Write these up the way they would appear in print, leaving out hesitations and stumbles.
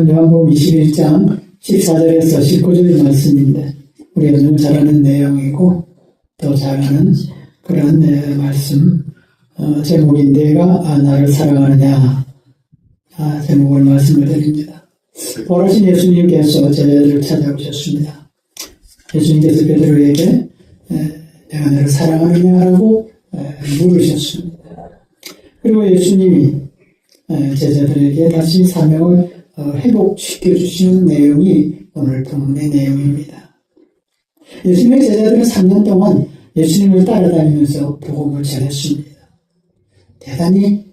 요한복음 21장 14절에서 19절 말씀인데 우리가 너무 잘 아는 내용이고 또 잘 아는 그런 말씀 제목인데가 나를 사랑하느냐 제목을 말씀을 드립니다. 돌아가신 예수님께서 제자들을 찾아오셨습니다. 예수님께서 베드로에게 내가 너를 사랑하느냐라고 물으셨습니다. 그리고 예수님이 제자들에게 다시 사명을 회복시켜주시는 내용이 오늘 본문의 내용입니다. 예수님의 제자들은 3년 동안 예수님을 따라다니면서 복음을 전했습니다. 대단히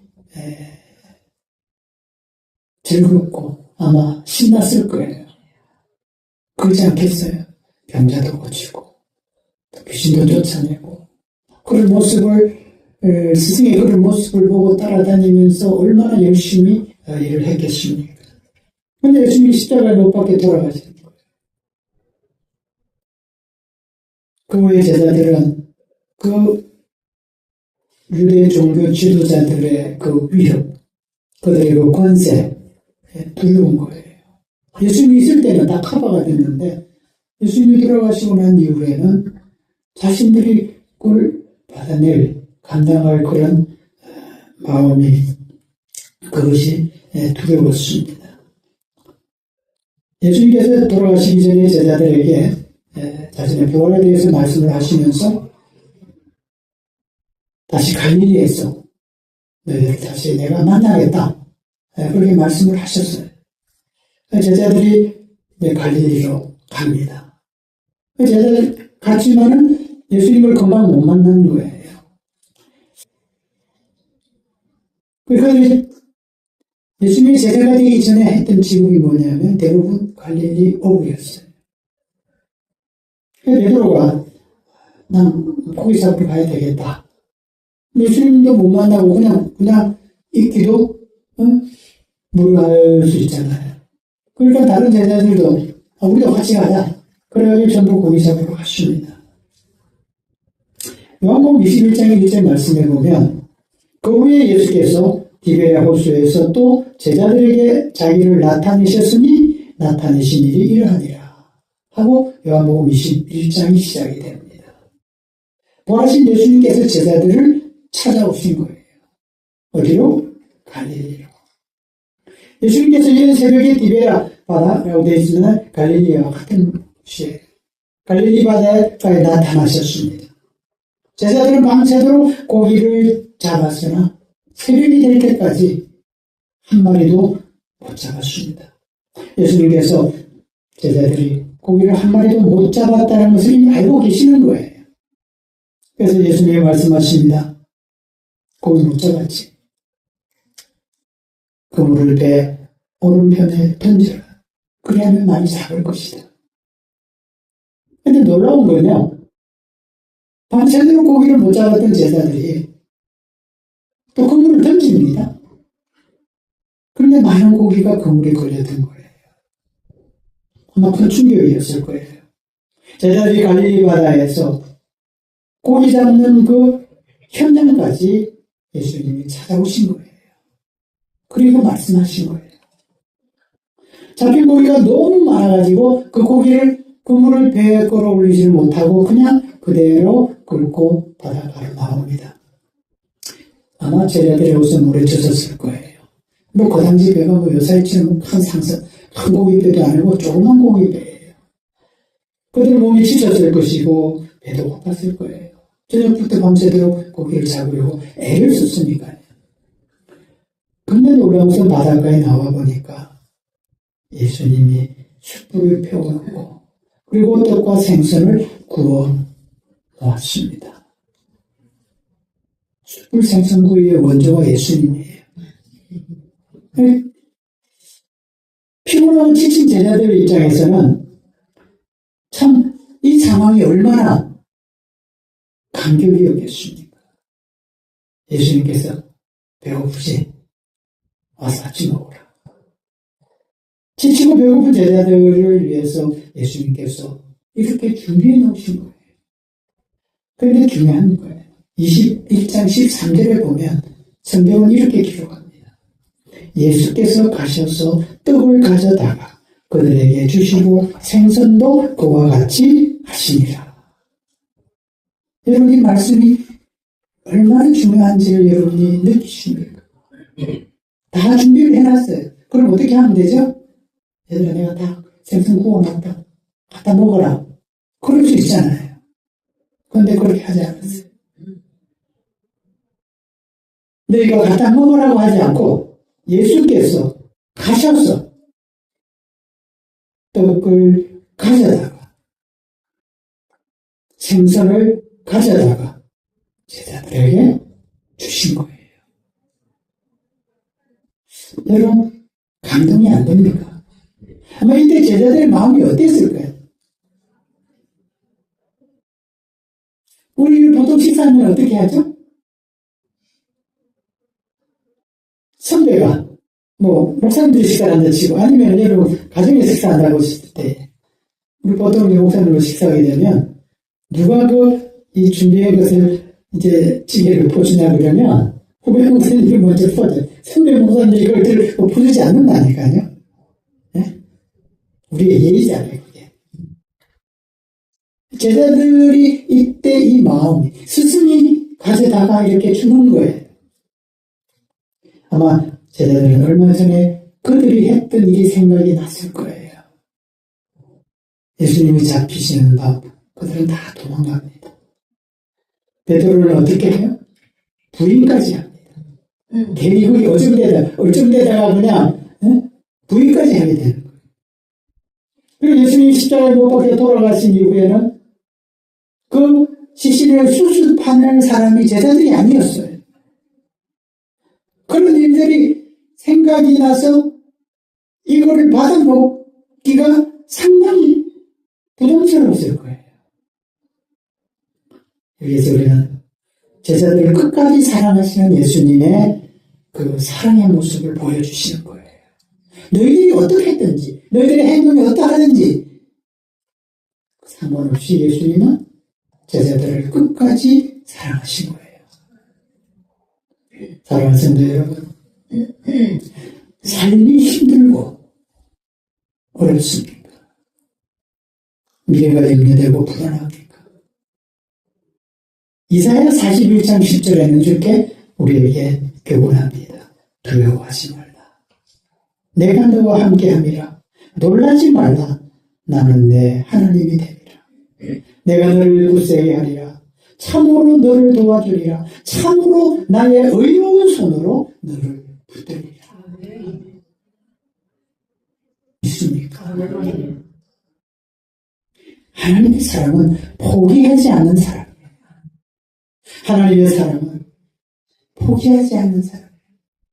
즐겁고 아마 신났을 거예요. 그렇지 않겠어요? 병자도 고치고 또 귀신도 쫓아내고 그런 모습을 스승의 그런 모습을 보고 따라다니면서 얼마나 열심히 일을 했겠습니까? 그런데 예수님이 십자가에 못 박혀 돌아가시는 거예요. 그 후에 제자들은 그 유대 종교 지도자들의 그 위협, 그들의 그 권세에 두려운 거예요. 예수님이 있을 때는 다 커버가 됐는데 예수님이 돌아가시고 난 이후에는 자신들이 그걸 받아낼, 감당할 그런 마음이 그것이 두려웠습니다. 예수님께서 돌아가시기 전에 제자들에게 자신의 부활에 대해서 말씀을 하시면서 다시 갈릴리에서 너희를 다시 내가 만나겠다 그렇게 말씀을 하셨어요. 제자들이 갈릴리로 갑니다. 제자들 갔지만은 예수님을 금방 못 만난 거예요. 그러니까 예수님이 제자가 되기 전에 했던 직업이 뭐냐면 대부분 갈릴리 어부였어요. 베드로가 난 고기 잡으러 가야 되겠다. 예수님도 못 만나고 그냥 있기도 무료할 수 있잖아요. 그러니까 다른 제자들도 우리도 같이 가자. 그래가지고 전부 고기 잡으러 갔습니다. 요한복음 21장의 1절 말씀에 보면 그 후에 예수께서 디베랴 호수에서 또 제자들에게 자기를 나타내셨으니 나타내신 일이 이러하니라 하고 요한복음 21장이 시작이 됩니다. 부활하신 예수님께서 제자들을 찾아오신 거예요. 어디로? 갈릴리로. 예수님께서 이른 새벽에 디베랴 바다라고 되어 있으면 갈릴리와 같은 곳이에요. 갈릴리 바다에 나타나셨습니다. 제자들은 밤새도록 고기를 잡았으나 새벽이 될 때까지 한 마리도 못 잡았습니다. 예수님께서 제자들이 고기를 한 마리도 못 잡았다는 것을 이미 알고 계시는 거예요. 그래서 예수님이 말씀하십니다. 고기 못 잡았지. 그물을 배 오른편에 던져라. 그래야만 많이 잡을 것이다. 근데 놀라운 건요. 밤새도록 고기를 못 잡았던 제자들이 또 그물을 던집니다. 그런데 많은 고기가 그물에 걸렸던 거예요. 아마 큰 충격이었을 거예요. 제자들이 갈릴리 바다에서 고기 잡는 그 현장까지 예수님이 찾아오신 거예요. 그리고 말씀하신 거예요. 잡힌 고기가 너무 많아가지고 그 고기를 그물을 배에 끌어올리지를 못하고 그냥 그대로 긁고 바닷가로 나옵니다. 아마 제자들의 옷은 물에 젖었을 거예요. 그 당시 배가 요사이처럼 큰 고기배도 아니고 조그만 고기배예요. 그들 몸이 지쳤을 것이고 배도 고팠을 거예요. 저녁부터 밤새도록 고기를 잡으려고 애를 썼으니까요. 근데 놀라운 것은 바닷가에 나와보니까 예수님이 숯불을 펴놓고 그리고 떡과 생선을 구워 놓았습니다. 숯불 생선구이의 원조가 예수님이에요. 피곤하고 지친 제자들 입장에서는 참 이 상황이 얼마나 감격이었겠습니까? 예수님께서 배고프지? 와서 아침 먹어라. 지치고 배고픈 제자들을 위해서 예수님께서 이렇게 준비해 놓으신 거예요. 그런데 중요한 거예요. 21장 13절에 보면 성경은 이렇게 기록합니다. 예수께서 가셔서 떡을 가져다가 그들에게 주시고 생선도 그와 같이 하시니라. 여러분, 이 말씀이 얼마나 중요한지를 여러분이 느끼십니까? 다 준비를 해놨어요. 그럼 어떻게 하면 되죠? 얘들아, 내가 다 생선 구워놨다. 갖다 먹어라. 그럴 수 있잖아요. 그런데 그렇게 하지 않았어요. 너희가 갖다 먹으라고 하지 않고 예수께서 가셔서 떡을 가져다가 생선을 가져다가 제자들에게 주신 거예요. 여러분, 감동이 안 됩니까? 아마 이때 제자들의 마음이 어땠을까요? 우리 보통 식사하면 어떻게 하죠? 선배가 목사님들이 식사를 한다 치고 아니면 여러분 가정에 식사한다고 했을 때 우리 보통 목사님으로 식사하게 되면 누가 이 준비한 것을 이제 찌개를 퍼주냐 그러면 후배 목사님들이 먼저 퍼줘요. 선배 목사님들이 그걸 퍼주지 않는다니까요. 네? 우리의 예의잖아요, 그게. 제자들이 이때 이 마음이 스승이 가져다가 이렇게 주는 거예요. 아마 제자들은 얼마 전에 그들이 했던 일이 생각이 났을 거예요. 예수님이 잡히시는 밤 그들은 다 도망갑니다. 베드로는 어떻게 해요? 부인까지 합니다. 괜히 그게 어쩜되다가 그냥 부인까지 하게 되는 거예요. 그리고 예수님이 십자가에 못 박혀 돌아가신 이후에는 그 시신을 수습하는 사람이 제자들이 아니었어요. 그런 일들이 생각이 나서 이거를 받아먹기가 상당히 부담스러웠을 거예요. 여기서 우리는 제자들을 끝까지 사랑하시는 예수님의 그 사랑의 모습을 보여주시는 거예요. 너희들이 어떻게 했든지, 너희들의 행동이 어떠하든지 상관없이 예수님은 제자들을 끝까지 사랑하신 거예요. 사랑하는 성도 여러분, 삶이 힘들고 어렵습니까? 미래가 염려되고 불안합니까? 이사야 41장 10절에는 이렇게 우리에게 교훈합니다. 두려워하지 말라. 내가 너와 함께함이라. 놀라지 말라. 나는 내 하나님이 됨이라. 내가 너를 굳세게 하리라. 참으로 너를 도와주리라. 참으로 나의 의로운 손으로 너를 붙들리라. 믿습니까? 하나님의 사랑은 포기하지 않는 사랑이에요. 하나님의 사랑은 포기하지 않는 사랑이에요.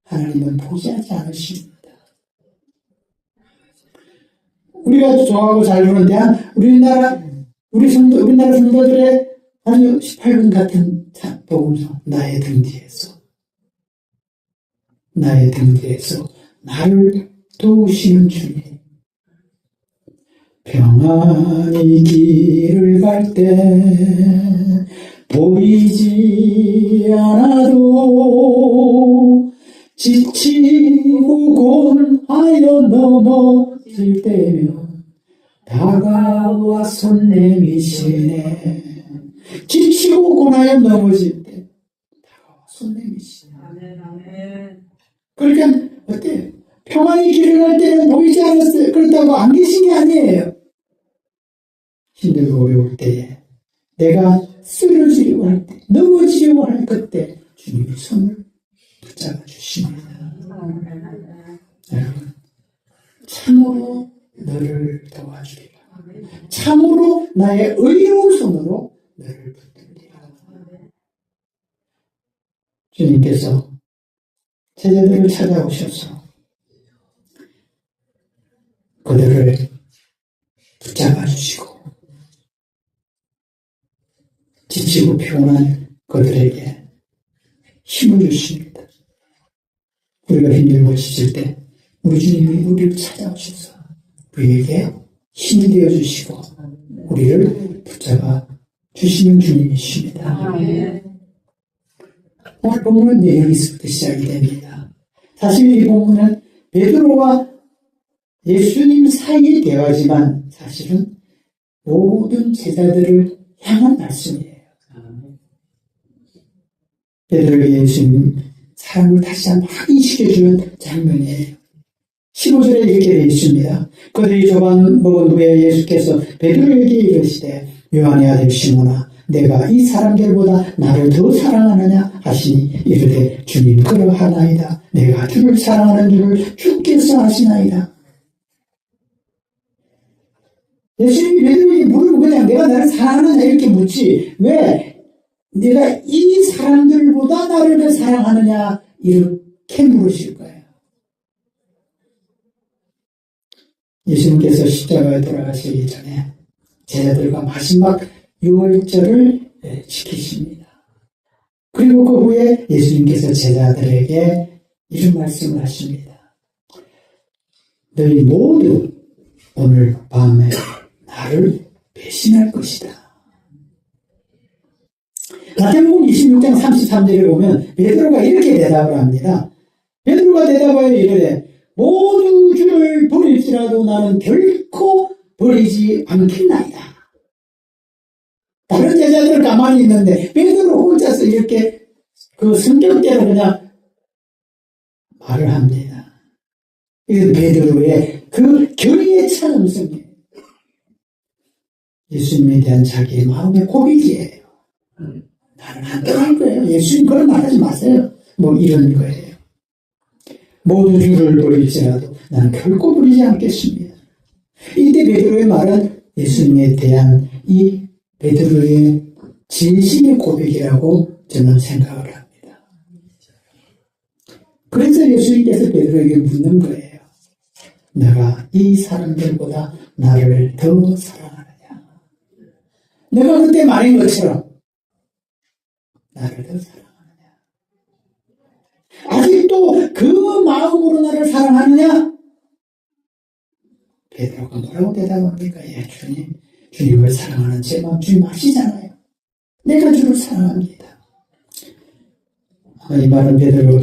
하나님은 포기하지 않으십니다. 우리가 좋아하고 잘 보는데 우리나라 성도들의 아주 18분 같은 복음서, 나의 등 뒤에서 나를 도우시는 주님, 평안히 길을 갈 때 보이지 않아도 지치고 곤하여 넘어질 때면 다가와 손 내미시네. 지치고 곤하여 넘어질 때 다가와 손 내미시네. 그러니까 어때요? 평안히 길을 갈 때는 보이지 않았어요. 그렇다고 안 계신 게 아니에요. 힘들고 어려울 때에 내가 쓰러지려고 할 때, 넘어지려고 할 그때 주님이 손을 붙잡아 주십니다. 여러분, 참으로 너를 도와주리라. 참으로 나의 의로운 손으로 너를 붙들리라. 주님께서 제자들을 찾아오셔서 그들을 붙잡아 주시고 지치고 피곤한 그들에게 힘을 주십니다. 우리가 힘들고 지칠 때 우리 주님이 우리를 찾아오셔서 우리에게 힘이 되어주시고 우리를 붙잡아 주시는 주님이십니다. 오늘 본문은 여기서부터 시작이 됩니다. 사실 이 본문은 베드로와 예수님 사이의 대화지만 사실은 모든 제자들을 향한 말씀이에요. 베드로에게 예수님 사랑을 다시 한번 확인시켜주는 장면이에요. 15절에 이렇게 되어 있습니다. 그들이 조반 먹은 후에 예수께서 베드로에게 이르시되 요한의 아들 시몬아 내가 이 사람들보다 나를 더 사랑하느냐 하시니 이르되 주님 그러하나이다. 내가 주를 사랑하는 줄을 주께서 아시나이다. 예수님이 베드로에게 물으면 그냥 내가 나를 사랑하느냐 이렇게 묻지 왜 내가 이 사람들보다 나를 더 사랑하느냐 이렇게 물으실 거예요. 예수님께서 십자가에 돌아가시기 전에 제자들과 마지막 유월절을 지키십니다. 그리고 그 후에 예수님께서 제자들에게 이런 말씀을 하십니다. 너희 모두 오늘 밤에 나를 배신할 것이다. 마태복음 26장 33절에 보면 베드로가 이렇게 대답을 합니다. 베드로가 대답하여 이르되 모두 주를 버릴지라도 나는 결코 버리지 않겠나이다. 다른 제자들은 가만히 있는데 베드로 혼자서 이렇게 그 성격대로 그냥 말을 합니다. 이건 베드로의 그 결의에 찬 음성이에요. 예수님에 대한 자기의 마음의 고백이에요. 나는 안 떠날 거예요. 예수님 그런 말 하지 마세요. 뭐 이런 거예요. 모두 주를 버릴지라도 나는 결코 버리지 않겠습니다. 이때 베드로의 말은 예수님에 대한 이 베드로의 진심의 고백이라고 저는 생각을 합니다. 그래서 예수님께서 베드로에게 묻는 거예요. 내가 이 사람들보다 나를 더 사랑하느냐? 내가 그때 말한 것처럼 나를 더 사랑하느냐? 아직도 그 마음으로 나를 사랑하느냐? 베드로가 뭐라고 대답합니까? 예, 주님을 사랑하는 제 마음 주님 아시잖아요. 내가 주를 사랑합니다. 이 말은 베드로,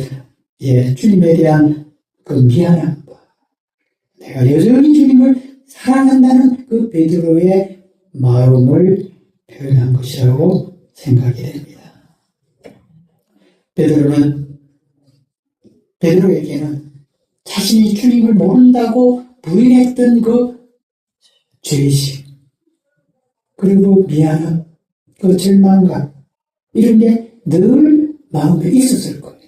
주님에 대한 그 미안함, 내가 여전히 주님을 사랑한다는 그 베드로의 마음을 표현한 것이라고 생각이 됩니다. 베드로에게는 자신이 주님을 모른다고 부인했던 그 죄의식, 그리고 미안함, 그 절망감, 이런 게 늘 마음에 있었을 거예요.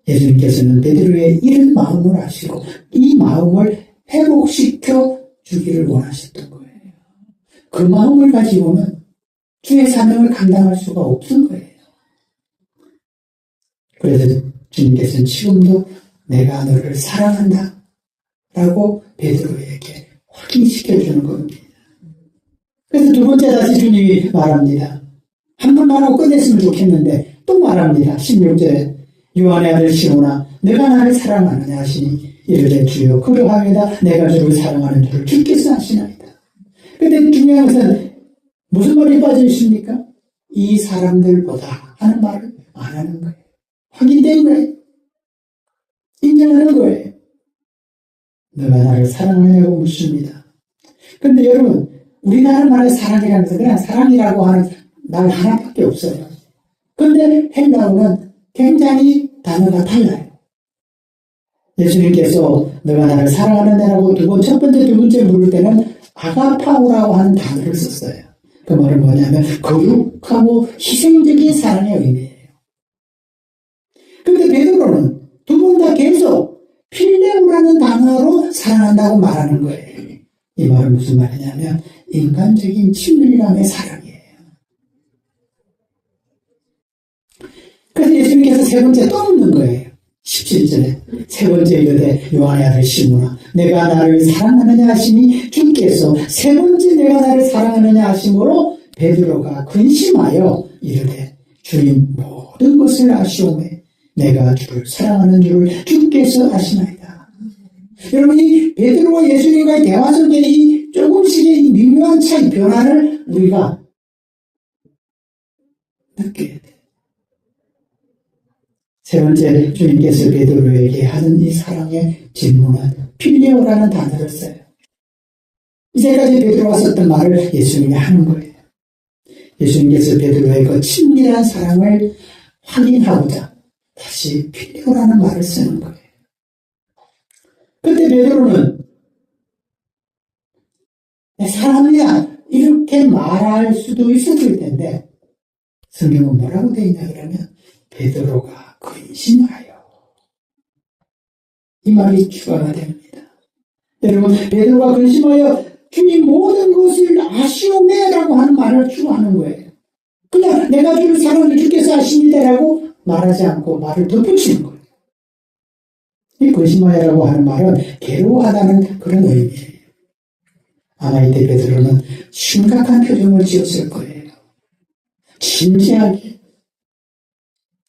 예수님께서는 베드로의 이런 마음을 아시고 이 마음을 회복시켜 주기를 원하셨던 거예요. 그 마음을 가지고는 주의 사명을 감당할 수가 없은 거예요. 그래서 주님께서는 지금도 내가 너를 사랑한다 라고 베드로에게 확인시켜주는 겁니다. 그래서 두 번째 다시 주님이 말합니다. 한 번 말하고 끝냈으면 좋겠는데 또 말합니다. 16절에 요한의 아들 시몬아 내가 나를 사랑하느냐 하시니 이르되 주여 그러하이다. 내가 주를 사랑하는 줄을 주께서 아시나이다. 그런데 중요한 것은 무슨 말이 빠져 있습니까? 이 사람들보다 하는 말을 안 하는 거예요. 확인된 거예요. 인정하는 거예요. 너가 나를 사랑하냐고 묻습니다. 그런데 여러분 우리나라 말의 사랑이라는 것은 그냥 사랑이라고 하는 말 하나밖에 없어요. 그런데 헬라어는 굉장히 단어가 달라요. 예수님께서 너가 나를 사랑하느냐라고 첫 번째, 두 번째 물을 때는 아가파오라고 하는 단어를 썼어요. 그 말은 뭐냐면 거룩하고 희생적인 사랑의 의미예요. 그런데 베드로는 두 번 다 계속 필레오라는 단어로 사랑한다고 말하는 거예요. 이 말은 무슨 말이냐면 인간적인 친밀감의 사랑이에요. 그래서 예수님께서 세 번째 또 묻는 거예요. 17절에 세 번째 이르되 요한의 아들 시몬아 내가 나를 사랑하느냐 하시니 주께서 세 번째 내가 나를 사랑하느냐 하심으로 베드로가 근심하여 이르되 주님 모든 것을 아시오매 내가 주를 사랑하는 줄을 주께서 아시나이다. 여러분 이 베드로와 예수님과의 대화 속에 이 조금씩의 이 미묘한 차이 변화를 우리가 느껴야 돼요. 세 번째, 주님께서 베드로에게 하는 이 사랑의 질문은 필리오라는 단어를 써요. 이제까지 베드로가 썼던 말을 예수님이 하는 거예요. 예수님께서 베드로의 그 친밀한 사랑을 확인하고자 다시 필리오라는 말을 쓰는 거예요. 그때 베드로는 사람이야 이렇게 말할 수도 있었을 텐데 성경은 뭐라고 되어 있냐 그러면 베드로가 근심하여 이 말이 추가가 됩니다. 여러분 베드로가 근심하여 주님 모든 것을 아시오매라고 하는 말을 추가하는 거예요. 그냥 내가 주를 사랑을 주께서 아십니다라고 말하지 않고 말을 덧붙이는 거예요. 이 근심하여라고 하는 말은 괴로워하다는 그런 의미예요. 아마 이때 베드로는 심각한 표정을 지었을 거예요. 진지하게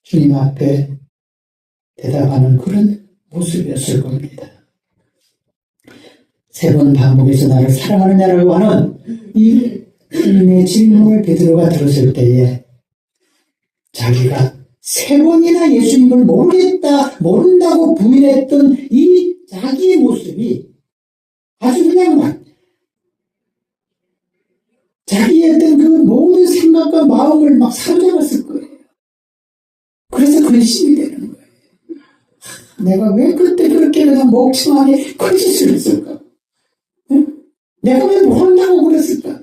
주님 앞에 대답하는 그런 모습이었을 겁니다. 세 번 반복해서 나를 사랑하느냐라고 하는 이 주님의 질문을 베드로가 들었을 때에 자기가 세 번이나 예수님을 모른다고 부인했던 이 자기의 모습이 아주 그냥 막 자기의 어떤 그 모든 생각과 마음을 막 사로잡았을 거예요. 그래서 근심이 되는 거예요. 내가 왜 그때 그렇게 그냥 멍청하게 거짓을 했을까? 응? 내가 왜 모른다고 그랬을까?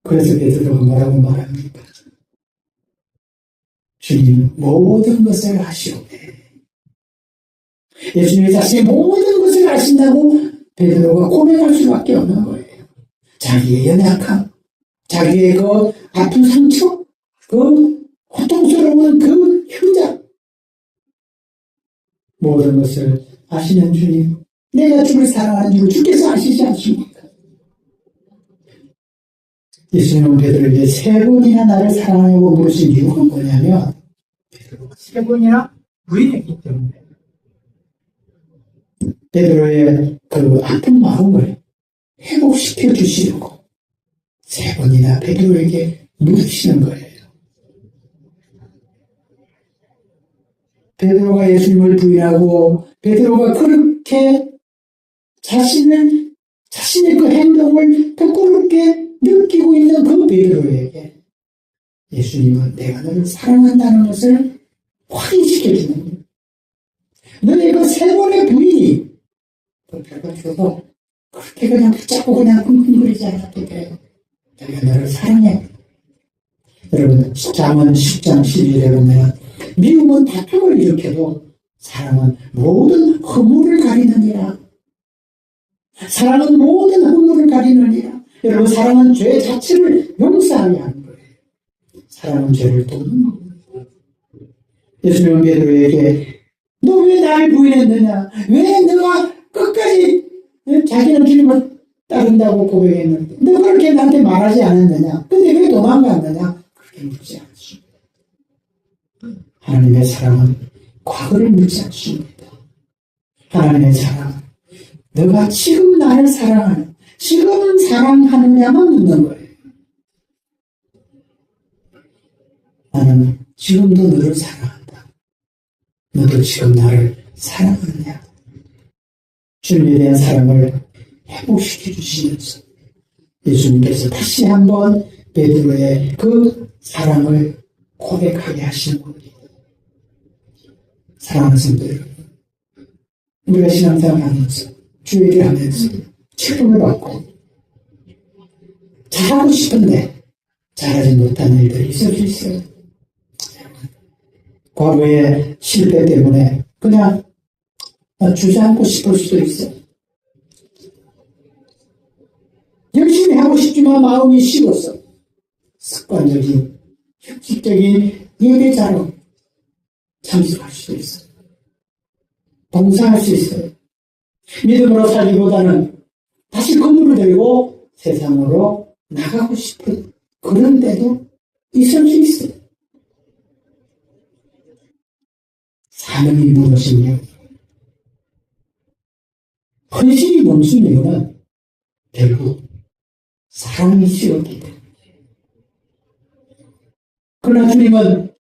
그래서 베드로가 뭐라고 말합니까? 주님 모든 것을 아시오매. 예수님이 자신의 모든 것을 아신다고 베드로가 고백할 수밖에 없는 거예요. 자기의 연약함, 자기의 그 아픈 상처, 그 고통스러운 그 흉작, 모든 것을 아시는 주님, 내가 주를 사랑하는 줄 주께서 아시지 않습니까? 예수님은 베드로에게 세 번이나 나를 사랑하냐고 물으신 이유가 뭐냐면 베드로가 세 번이나 부인했기 때문에 베드로의 그 아픈 마음을 회복시켜 주시려고 세 번이나 베드로에게 물으시는 거예요. 베드로가 예수님을 부인하고 베드로가 그렇게 자신의 그 행동을 부끄럽게 느끼고 있는 그 베드로에게 예수님은 내가 너를 사랑한다는 것을 확인시켜주는 거예요. 너의 그 세 번의 부인이 별것으로 그렇게 그냥 붙잡고 그냥 끙끙거리지 않아도 돼요. 내가 너를 사랑해. 여러분 잠언 10장 12절에 보면 미움은 다툼을 일으켜도 사랑은 모든 허물을 가리느니라. 사랑은 모든 허물을 가리느니라. 여러분 사랑은 죄 자체를 용서하게 하는 거예요. 사랑은 죄를 돕는 겁니다. 예수님은 베드로에게 너 왜 나를 부인했느냐? 왜 너가 끝까지 자기는 주님을 따른다고 고백했는데 너 그렇게 나한테 말하지 않았느냐? 근데 왜 도망갔느냐? 그렇게 묻지 않습니다. 하나님의 사랑은 과거를 묻지 않습니다. 하나님의 사랑은 너가 지금 나를 사랑하는 지금 사랑하느냐만 묻는 거예요. 나는 지금도 너를 사랑한다. 너도 지금 나를 사랑하느냐? 주님에 대한 사랑을 회복시켜 주시면서 예수님께서 다시 한번 베드로의 그 사랑을 고백하게 하시는 겁니다. 사랑하는 성도 여러분, 우리가 신앙생활 하면서 주의를 하면서 체험을 받고 잘하고 싶은데 잘하지 못하는 일들이 있을 수 있어요. 과거의 실패 때문에 그냥 주저앉고 싶을 수도 있어요. 열심히 하고 싶지만 마음이 식어서 습관적인 형식적인 예배자로 참석할 수도 있어요. 봉사할 수 있어요. 믿음으로 살기보다는 다시 그물을 들고 세상으로 나가고 싶은 그런 때도 있을 수 있어요. 사명이 무엇이며 헌신이 멈춘 이유는 결국 사랑이 식었기 때문에 그러나 주님은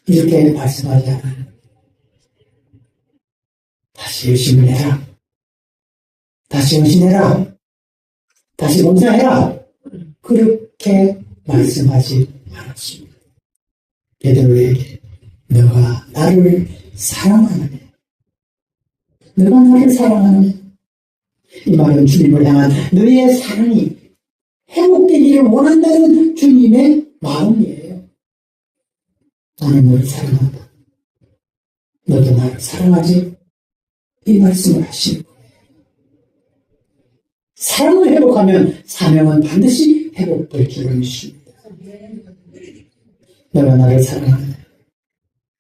이렇게 말씀하지 않아요. 다시 열심히 해라. 다시 헌신해라. 다시 봉사해라. 그렇게 말씀하지 않았습니다. 베드로에게 너가 나를 사랑하느냐? 너가 나를 사랑하느냐? 이 말은 주님을 향한 너의 사랑이 회복되기를 원한다는 주님의 마음이에요. 나는 너를 사랑한다. 너도 나를 사랑하지? 이 말씀을 하시는 거예요. 사랑을 회복하면 사명은 반드시 회복될 줄을 믿습니다. 너가 나를 사랑하느냐?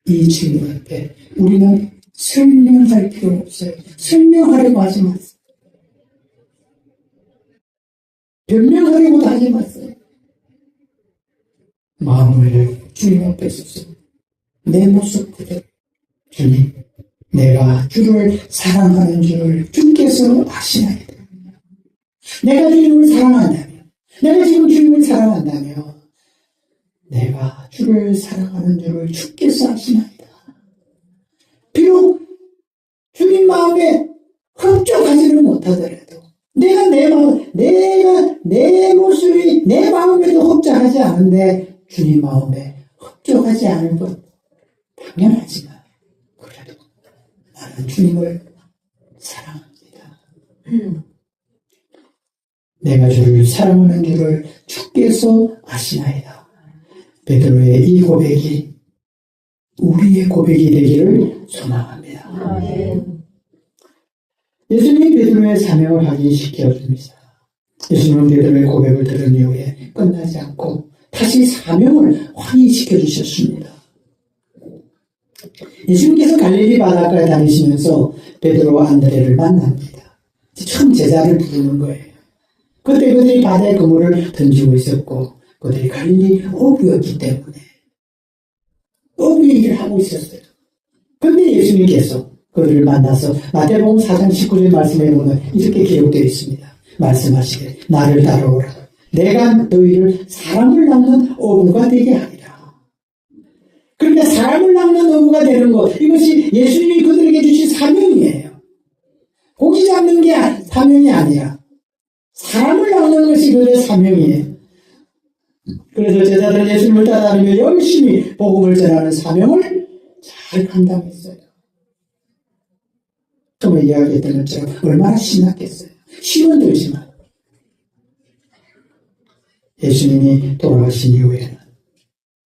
이 질문 앞에 우리는 설명할 필요 없어요. 설명하려고 하지 마세요. 변명하려고도 하지 마세요. 마음을 주님 앞에 쏟습내 모습 그대로 주님, 내가 주를 사랑하는 줄을 주께서 아시나이다. 내가 주님을 사랑한다면, 내가 지금 주님을 사랑한다면 내가 주를 사랑하는 줄을 주께서 아시나이다. 비록 주님 마음에 흡족하지는 못하더라도 내가 내 모습이 내 마음에도 흡족하지 않은데 주님 마음에 흡족하지 않을 것 당연하지만 그래도 나는 주님을 사랑합니다. 내가 주를 사랑하는 줄을 주께서 아시나이다. 베드로의 이 고백이 우리의 고백이 되기를 소망합니다. 예수님이 베드로의 사명을 확인시켜줍니다. 예수님은 베드로의 고백을 들은 이후에 끝나지 않고 다시 사명을 확인시켜 주셨습니다. 예수님께서 갈릴리 바닷가에 다니시면서 베드로와 안드레를 만납니다. 처음 제자를 부르는 거예요. 그때 그들이 바다에 그물을 던지고 있었고 그들이 갈릴리 어부였기 때문에 어부 얘기를 하고 있었어요. 그런데 예수님께서 그들을 만나서 마태복음 4장 19절 말씀에 보면 이렇게 기록되어 있습니다. 말씀하시되 나를 따라오라. 내가 너희를 사람을 낚는 어부가 되게 하리라. 그러니까 사람을 낚는 어부가 되는 것, 이것이 예수님이 그들에게 주신 사명이에요. 고기 잡는 게 사명이 아니라 사람을 낚는 것이 그들의 사명이에요. 그래서 제자들은 예수님을 따라다니며 열심히 복음을 전하는 사명을 잘 감당했어요. 처음에 이야기했던 것처럼 얼마나 신났겠어요. 힘은 들지만 예수님이 돌아가신 이후에는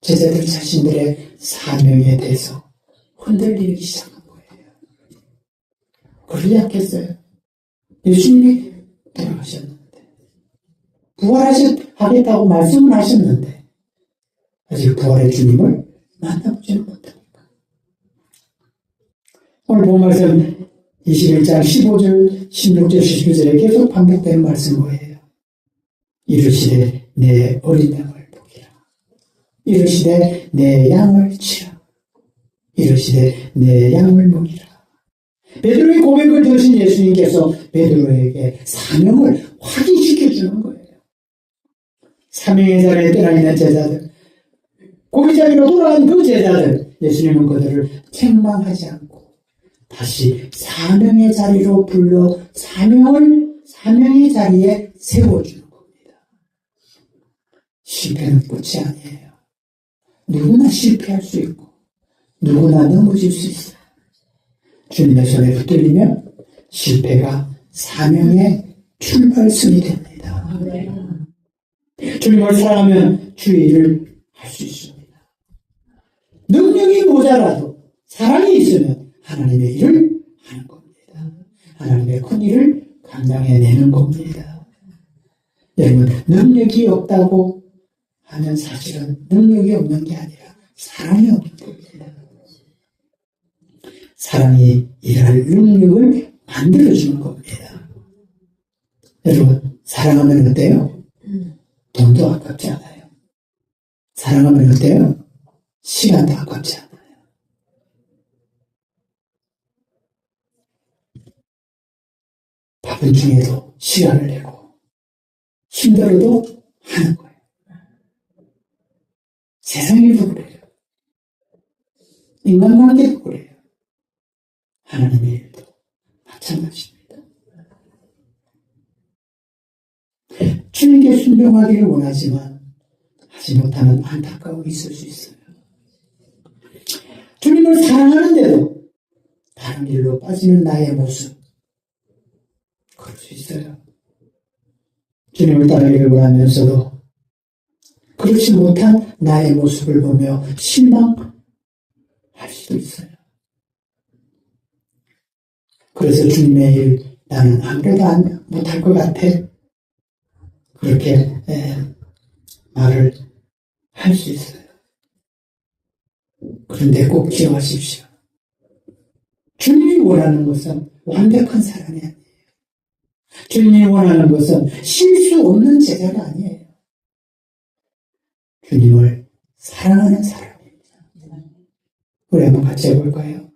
제자들 자신들의 사명에 대해서 흔들리기 시작한 거예요. 그러지 않겠어요? 예수님이 돌아가셨는데 부활하겠다고 말씀을 하셨는데 아직 부활의 주님을 만나보지는 못합니다. 오늘 본 말씀 21장 15절, 16절, 17절에 계속 반복되는 말씀 뭐예요? 이르시되 내 어린 양을 보기라. 이르시되 내 양을 치라. 이르시되 내 양을 먹이라. 베드로의 고백을 들으신 예수님께서 베드로에게 사명을 확인시켜 주는 거예요. 사명의 자리에 떠나 있는 제자들, 고기잡이로 돌아간 그 제자들, 예수님은 그들을 책망하지 않고 다시 사명의 자리로 불러 사명의 자리에 세워주는 겁니다. 실패는 끝이 아니에요. 누구나 실패할 수 있고 누구나 넘어질 수 있어요. 주님의 손에 붙들리면 실패가 사명의 출발선이 됩니다. 주님을 사랑하면 주의 일을 할 수 있습니다. 능력이 모자라도 사랑이 있으면 하나님의 일을 하는 겁니다. 하나님의 큰 일을 감당해내는 겁니다. 여러분, 능력이 없다고 하면 사실은 능력이 없는 게 아니라 사랑이 없는 겁니다. 사랑이 일할 능력을 만들어주는 겁니다. 여러분, 사랑하면 어때요? 돈도 아깝지 않아요. 사랑하면 어때요? 시간도 아깝지 않아요. 바쁜 중에도 시간을 내고 힘들어도 하는 거예요. 세상에도 그래요. 인간관계도 그래요. 하나님의 일도 마찬가지입니다. 주님께 순종하기를 원하지만 하지 못하는 안타까움이 있을 수 있어요. 주님을 사랑하는데도 다른 길로 빠지는 나의 모습, 그럴 수 있어요. 주님을 따르기를 원하면서도 그렇지 못한 나의 모습을 보며 실망할 수도 있어요. 그래서 주님의 일 나는 아무래도 못할 것 같아. 그렇게 말을 할 수 있어요. 그런데 꼭 기억하십시오. 주님이 원하는 것은 완벽한 사람이 아니에요. 주님이 원하는 것은 실수 없는 제자가 아니에요. 주님을 사랑하는 사람입니다. 우리 한번 같이 해볼까요?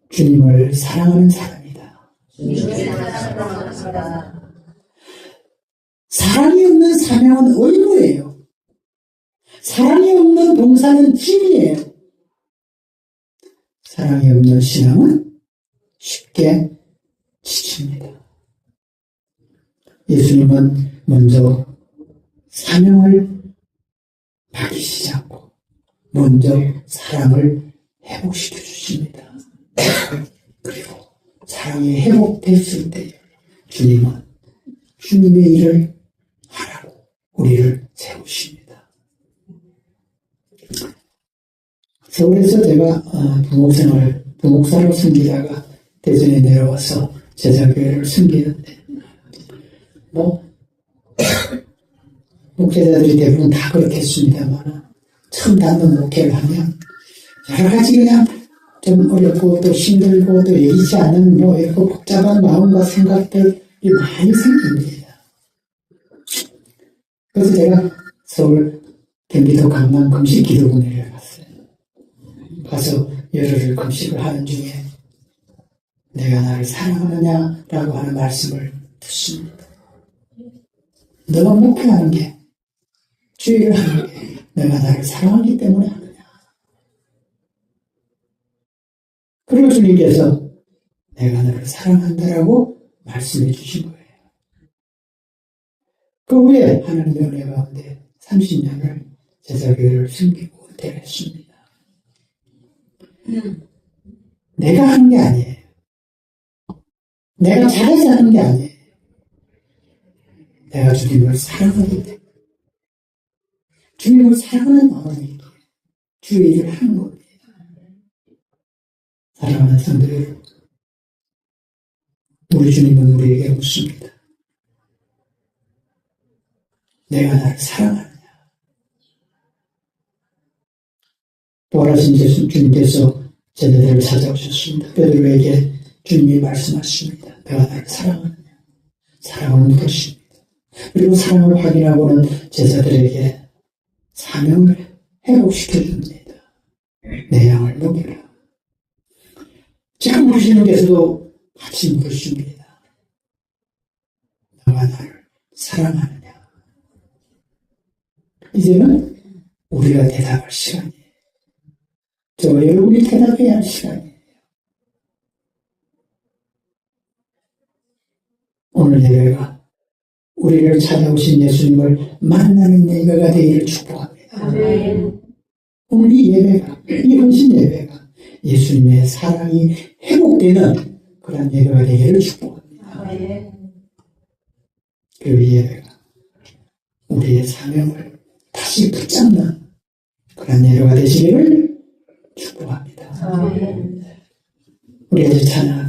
주님을 사랑하는 사람이다. 사랑이 없는 사명은 의무예요. 사랑이 없는 봉사는 짐이에요. 사랑이 없는 신앙은 쉽게 지칩니다. 예수님은 먼저 사명을 맡기시지 않고 먼저 사랑을 회복시켜 주십니다. 그리고 사랑이 회복됐을 때 주님은 주님의 일을 하라고 우리를 세우십니다. 서울에서 제가 부목사로 섬기다가 대전에 내려와서 제자교회를 섬기는데 목회자들이 대부분 다 그렇겠습니다만 처음 받는 목회를 하면 여러 가지 그냥 좀 어렵고 또 힘들고 또 예기치 않은 이렇게 복잡한 마음과 생각들이 많이 생깁니다. 그래서 제가 서울 경기도 강남 금식 기도원에 갔어요. 가서 열흘을 금식을 하는 중에 내가 나를 사랑하느냐라고 하는 말씀을 듣습니다. 너가 목회하는 게 주의를 하는 게 내가 나를 사랑하기 때문에 하느냐. 그리고 주님께서 내가 너를 사랑한다라고 말씀해 주신 거예요. 그 후에 하나님의 은혜 가운데 30년을 제자교회를 섬기고 은퇴를 했습니다. 내가 하는 게 아니에요. 내가 잘해서 하는 게 아니에요. 내가 주님을 사랑하기 때문에 주님을 사랑하는 마음이 주의 일을 하는 겁니다. 사랑하는 성도 여러분, 우리 주님은 우리에게 묻습니다. 내가 나를 사랑하느냐? 부활하신 주님께서 제자들을 찾아오셨습니다. 베드로에게 주님이 말씀하십니다. 내가 나를 사랑하느냐? 사랑은 무엇입니다. 그리고 사랑을 확인하고는 제자들에게 사명을 회복시켜줍니다. 내 양을 먹이라. 지금 우리 주님께서도 같이 물으십니다. 너가 나를 사랑하느냐? 이제는 우리가 대답할 시간이에요. 저와 여러분이 대답해야 할 시간이에요. 오늘 예배가 우리를 찾아오신 예수님을 만나는 예배가 되기를 축복합니다. 아멘. 오늘 이 예배가, 이 헌신 예배가 예수님의 사랑이 회복되는 그런 예배가 되기를 축복합니다. 아멘. 그리고 이 예배가 우리의 사명을 다시 붙잡는 그런 예배가 되시기를 축복합니다. 아멘. 우리 아주 찬양합니다.